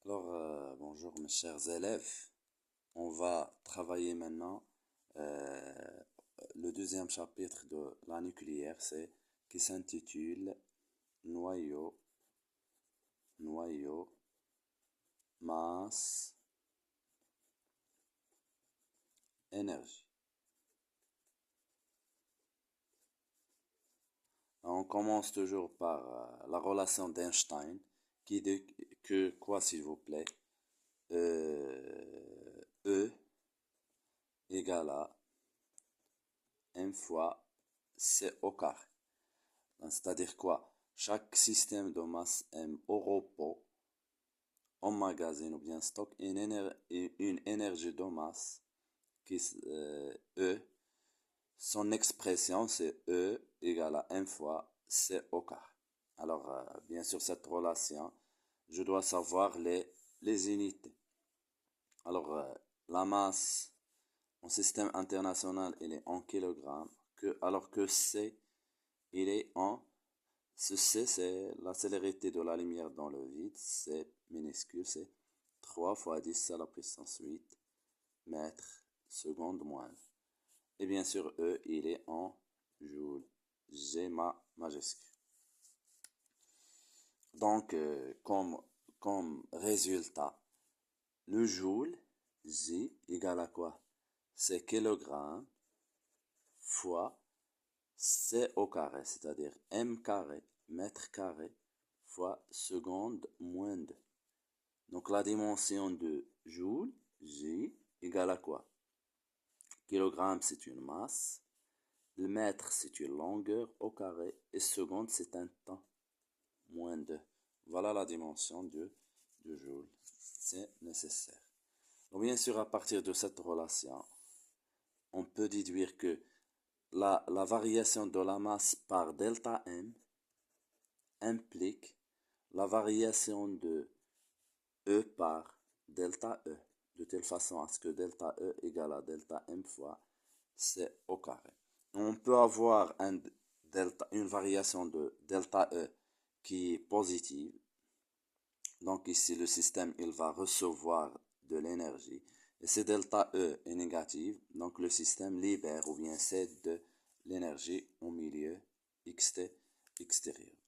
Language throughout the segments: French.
Bonjour mes chers élèves. On va travailler maintenant le deuxième chapitre de la nucléaire, qui s'intitule Noyau, noyau, masse, énergie. On commence toujours par la relation d'Einstein qui dit que quoi s'il vous plaît? E égale à m fois c au carré. C'est-à-dire quoi? Chaque système de masse M au repos emmagasine ou bien stocke une énergie de masse qui E. Son expression c'est E égale à m fois c au carré. Bien sûr, cette relation, je dois savoir les unités. La masse en système international, elle est en kilogrammes, alors que C, il est en Ceci, c'est la célérité de la lumière dans le vide. C'est minuscule, c'est 3 fois 10 à la puissance 8 mètres seconde moins. Et bien sûr, E, il est en joule. G majuscule. Donc, comme résultat, le joule, J, égale à quoi? C'est kilogramme fois C au carré, c'est-à-dire M carré, mètre carré, fois seconde moins 2. Donc la dimension de joule, J, égale à quoi? Kilogramme, c'est une masse. Le mètre, c'est une longueur au carré. Et seconde, c'est un temps. Moins 2. Voilà la dimension du joule. C'est nécessaire. Donc bien sûr, à partir de cette relation, on peut déduire que la variation de la masse par delta M implique la variation de E par delta E, de telle façon à ce que delta E égale à delta M fois C au carré. On peut avoir une variation de delta E qui est positive. Donc ici, le système, il va recevoir de l'énergie. Et si delta E est négative, donc le système libère ou bien cède de l'énergie au milieu extérieur.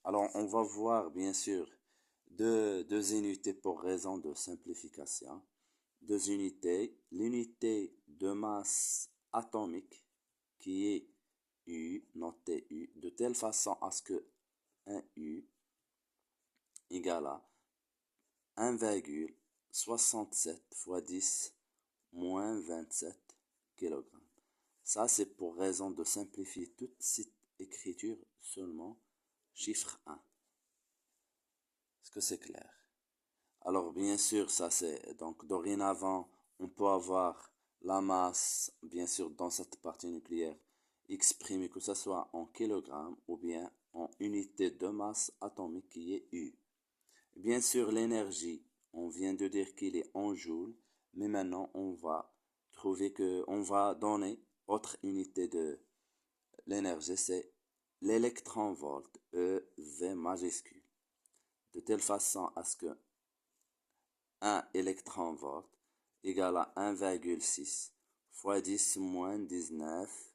Alors, on va voir, bien sûr, deux unités pour raison de simplification. Deux unités. L'unité de masse atomique qui est U, notée U, de telle façon à ce que 1 U égale à 1,67 fois 10 moins 27 kg. Ça, c'est pour raison de simplifier toute cette écriture seulement chiffre 1. Est-ce que c'est clair? Alors, bien sûr, ça c'est, donc, dorénavant, on peut avoir la masse, bien sûr, dans cette partie nucléaire, exprimée que ce soit en kilogrammes ou bien en unité de masse atomique qui est U. Bien sûr, l'énergie, on vient de dire qu'il est en joules, mais maintenant, on va on va donner autre unité de l'énergie, c'est l'électronvolt, EV majuscule. De telle façon à ce que 1 électronvolt égale à 1,6 fois 10 moins 19,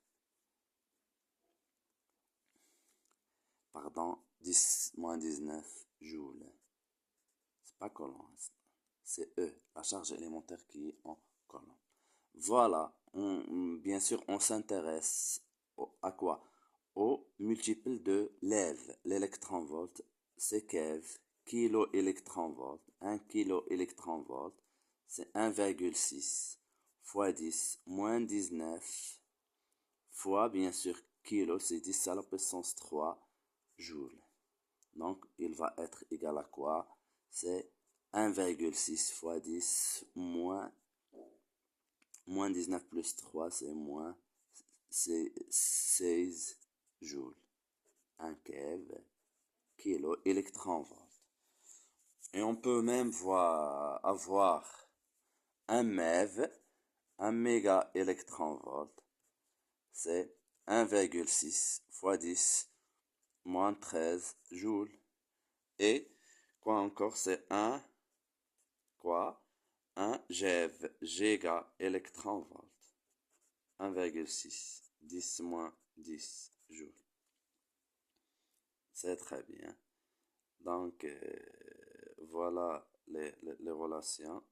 pardon, 10 moins 19 joules. C'est pas coulomb, c'est E, la charge élémentaire qui est en coulomb. Voilà, bien sûr, on s'intéresse à quoi? Au multiple de l'EV, l'électronvolt, c'est keV, kilo-électronvolt, 1 kilo-électronvolt, c'est 1,6 fois 10 moins 19 fois, bien sûr, kilo, c'est 10 à la puissance 3 joules. Donc, il va être égal à quoi? C'est 1,6 fois 10 moins 19 plus 3, c'est 16 joules. 1 keV, kilo, électron-volt. Et on peut même avoir un MeV, un méga électron-volt. C'est 1,6 fois 10 moins 13 joules. Et quoi encore, c'est 1 quoi? 1 giga électron-volt. 1,6. 10 moins 10 joules. C'est très bien. Donc, voilà les relations.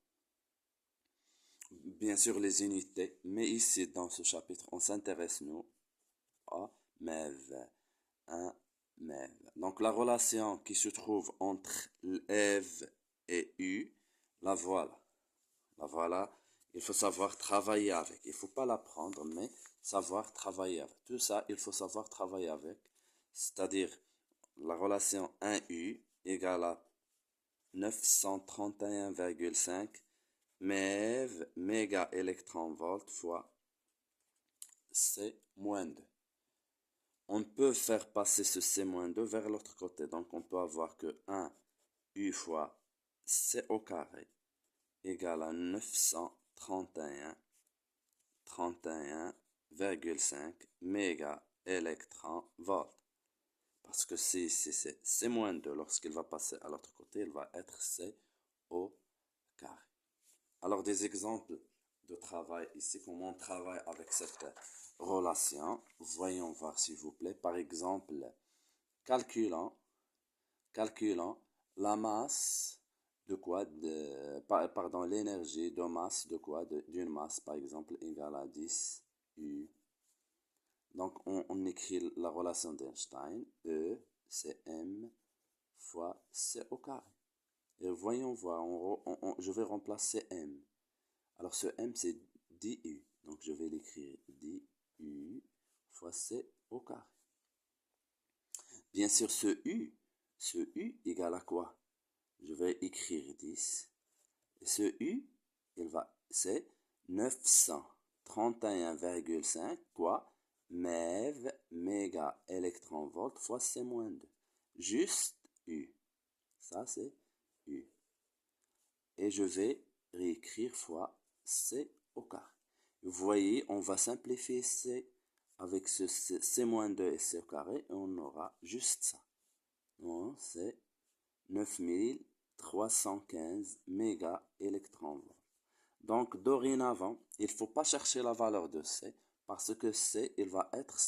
Bien sûr, les unités. Mais ici, dans ce chapitre, on s'intéresse, nous, à MEV. Un MEV. Donc, la relation qui se trouve entre EV et U, la voilà. La voilà. Il faut savoir travailler avec. Il ne faut pas l'apprendre, mais savoir travailler avec. Tout ça, il faut savoir travailler avec. C'est-à-dire, la relation 1U égale à 931,5 MeV, méga électron-volt fois C-2. On peut faire passer ce C-2 vers l'autre côté. Donc, on peut avoir que 1 U fois C au carré égale à 931,5 méga électron-volt. Parce que si c'est C-2, lorsqu'il va passer à l'autre côté, il va être C au carré. Alors, des exemples de travail ici, comment on travaille avec cette relation. Voyons voir, s'il vous plaît. Par exemple, calculant la masse de quoi, pardon, l'énergie de masse de quoi, d'une masse, par exemple, égale à 10 U. Donc, on écrit la relation d'Einstein, E, c'est M fois C au carré. Et voyons voir, je vais remplacer M. Alors, ce M, c'est 10U. Donc, je vais l'écrire 10U fois C au carré. Bien sûr, ce U égale à quoi? Je vais écrire 10. Et ce U, c'est 931,5 quoi? MeV, méga électron-volt fois C-2. Juste U. Ça, c'est U. Et je vais réécrire fois C au carré. Vous voyez, on va simplifier C avec ce C-2 et C au carré et on aura juste ça. C'est 9315 méga électron-volt. Donc, dorénavant, il ne faut pas chercher la valeur de C parce que C, il va être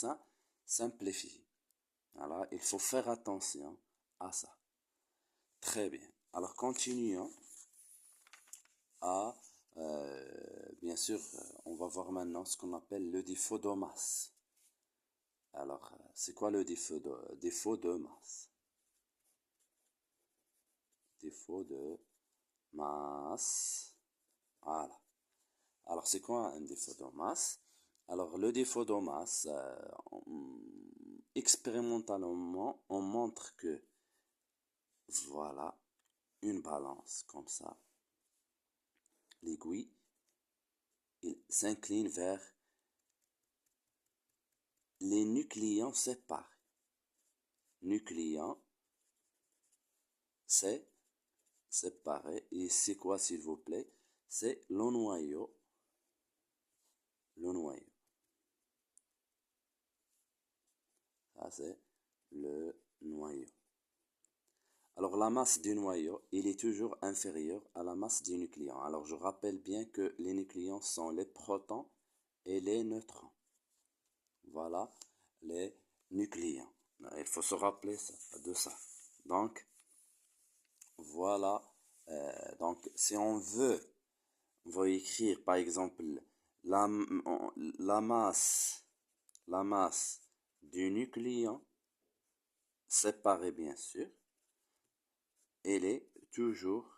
simplifié. Voilà, il faut faire attention à ça. Très bien. Alors, continuons à, bien sûr, on va voir maintenant ce qu'on appelle le défaut de masse. Alors, c'est quoi le défaut de masse? Défaut de masse. Voilà. Alors, c'est quoi un défaut de masse? Alors, le défaut de masse, expérimentalement, on montre que, voilà, une balance comme ça, l'aiguille, il s'incline vers les nucléons séparés. Nucléons, c'est séparé. Et c'est quoi, s'il vous plaît? C'est le noyau. Le noyau. Ça, c'est le noyau. Alors, la masse du noyau, il est toujours inférieure à la masse des nucléons. Alors, je rappelle bien que les nucléons sont les protons et les neutrons. Voilà les nucléons. Il faut se rappeler de ça. Donc, voilà. Donc, si on veut écrire, par exemple, la masse du nucléon, séparé bien sûr, elle est toujours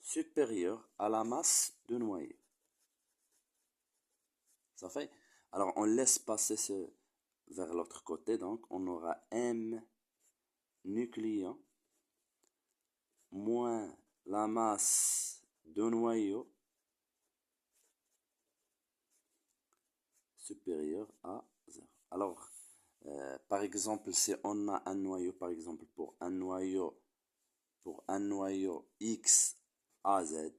supérieure à la masse du noyau. Ça fait? Alors, on laisse passer vers l'autre côté, donc on aura M nucléon moins la masse de noyau supérieure à 0. Alors, par exemple, si on a un noyau, par exemple, pour un noyau X, A, Z,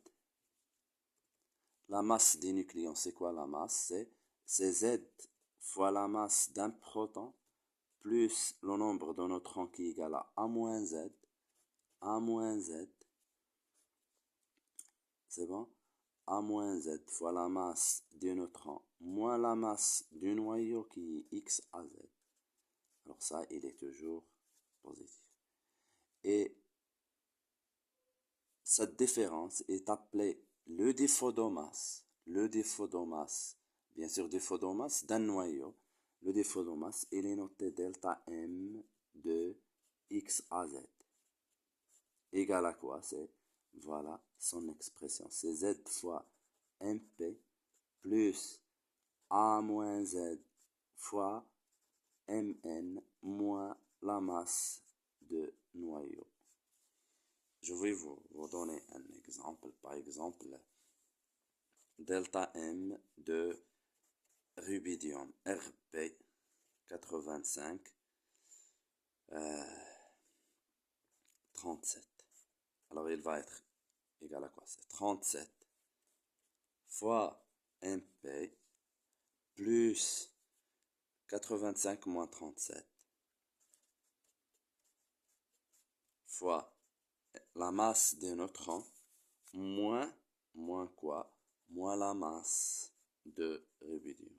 la masse des nucléons, c'est quoi la masse? C'est Z fois la masse d'un proton plus le nombre de neutrons qui est égal à moins Z, C'est bon? A moins Z fois la masse du neutron moins la masse du noyau qui est X à Z. Alors ça, il est toujours positif. Et cette différence est appelée le défaut de masse. Le défaut de masse, bien sûr, défaut de masse d'un noyau. Le défaut de masse, il est noté delta M de X à Z. Égal à quoi? C'est, voilà, son expression. C'est Z fois MP plus A moins Z fois Mn moins la masse de noyau. Je vais vous donner un exemple. Par exemple, delta M de rubidium RP 85 37. Alors il va être égal à quoi? C'est 37 fois MP plus 85 moins 37 fois la masse des neutrons moins quoi? Moins la masse de rubidium.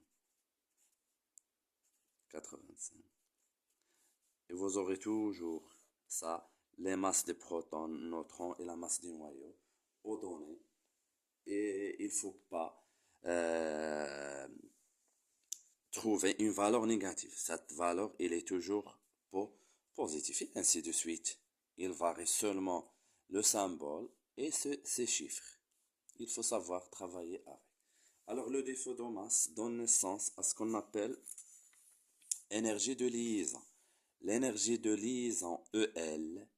85. Et vous aurez toujours ça, les masses des protons, neutrons et la masse du noyau aux données. Et il ne faut pas trouver une valeur négative. Cette valeur, elle est toujours positive. Et ainsi de suite. Il varie seulement le symbole et ces chiffres. Il faut savoir travailler avec. Alors le défaut de masse donne naissance à ce qu'on appelle énergie de liaison. L'énergie de liaison EL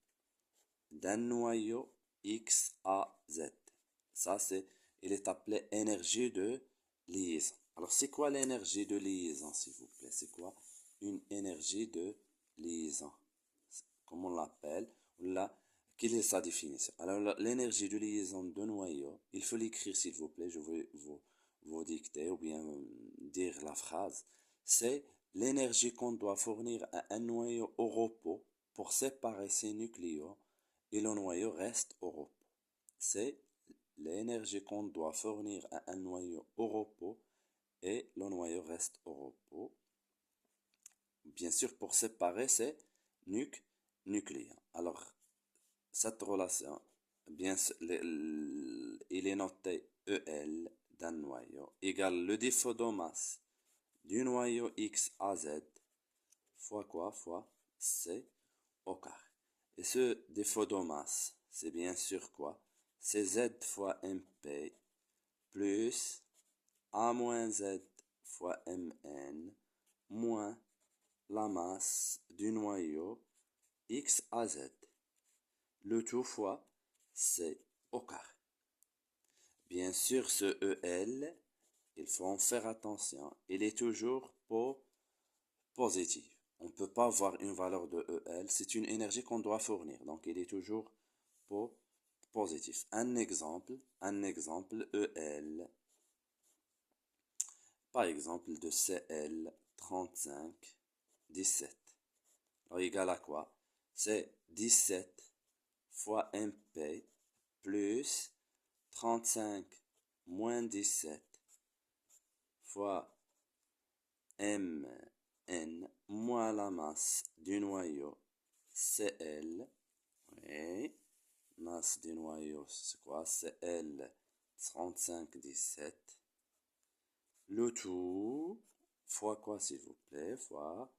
d'un noyau X à Z. Ça, il est appelé énergie de liaison. Alors, c'est quoi l'énergie de liaison, s'il vous plaît? C'est quoi une énergie de liaison? Comment on l'appelle? Quelle est sa définition? Alors, l'énergie de liaison de noyau, il faut l'écrire, s'il vous plaît. Je vais vous dicter ou bien dire la phrase. C'est l'énergie qu'on doit fournir à un noyau au repos pour séparer ses nucléons et le noyau reste au repos. C'est l'énergie qu'on doit fournir à un noyau au repos et le noyau reste au repos. Bien sûr, pour séparer ces nucléons. Alors, cette relation, bien, il est noté EL d'un noyau égale le défaut de masse du noyau X à Z fois quoi? Fois C au carré. Et ce défaut de masse, c'est bien sûr quoi? C'est Z fois MP plus A moins Z fois Mn moins la masse du noyau X à Z. Le tout fois C au carré. Bien sûr, ce EL, il faut en faire attention. Il est toujours positif. On ne peut pas avoir une valeur de EL. C'est une énergie qu'on doit fournir. Donc, il est toujours positif. Un exemple EL. Par exemple, de CL 35, 17. Alors, égal à quoi? C'est 17 fois MP plus 35 moins 17 fois Mn moins la masse du noyau Cl. Oui. Masse du noyau, c'est quoi? Cl 35, 17. Le tout fois quoi, s'il vous plaît? Fois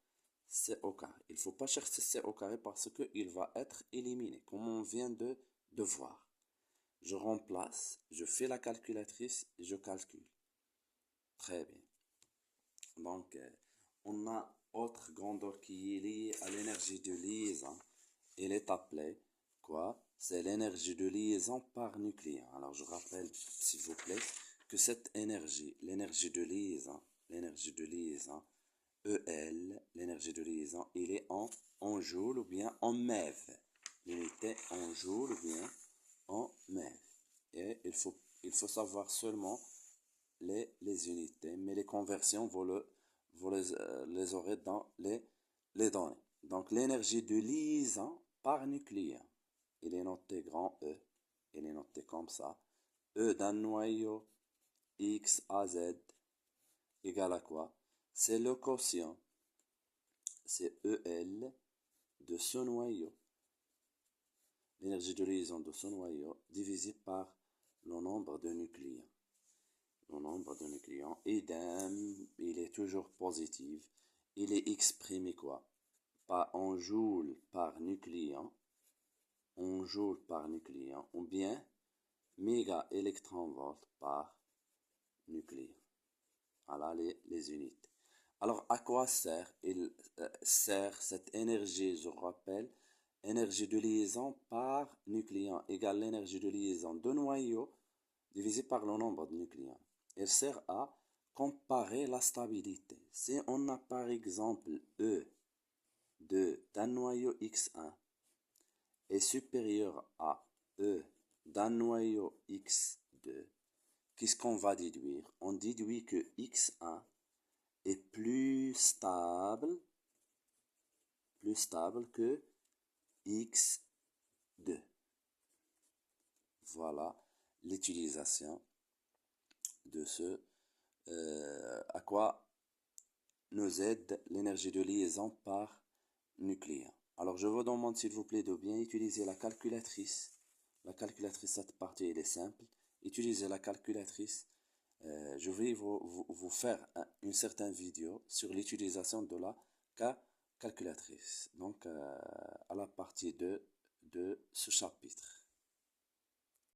C au carré. Il ne faut pas chercher C au carré parce qu'il va être éliminé, comme on vient de voir. Je remplace, je fais la calculatrice et je calcule. Très bien. Donc, on a autre grandeur qui est liée à l'énergie de liaison. Elle est appelée quoi? C'est l'énergie de liaison par nucléon. Alors, je rappelle, s'il vous plaît, que cette énergie, l'énergie de liaison, EL, l'énergie de liaison, il est en joule ou bien en MeV. L'unité en joule ou bien en MeV. Et il faut savoir seulement les unités, mais les conversions, vous les aurez dans les données. Donc, l'énergie de liaison par nucléon, il est noté grand E, il est noté comme ça, E d'un noyau X à Z égale à quoi? C'est le quotient, c'est EL de ce noyau. L'énergie de liaison de ce noyau divisé par le nombre de nucléons. Le nombre de nucléons, idem, il est toujours positif. Il est exprimé quoi? Pas en joules par nucléon, en joules par nucléon, ou bien méga-électronvolts par nucléon. Voilà les unités. Alors, à quoi sert cette énergie? Je rappelle, énergie de liaison par nucléon égale l'énergie de liaison de noyau divisé par le nombre de nucléons. Elle sert à comparer la stabilité. Si on a par exemple E d'un noyau X1 est supérieur à E d'un noyau X2, qu'est-ce qu'on va déduire? On déduit que X1 est plus stable que X2. Voilà l'utilisation de ce, à quoi nous aide l'énergie de liaison par nucléon. Alors je vous demande s'il vous plaît de bien utiliser la calculatrice. La calculatrice, cette partie elle est simple. Utilisez la calculatrice. Je vais vous faire une certaine vidéo sur l'utilisation de la calculatrice. Donc à la partie 2 de ce chapitre.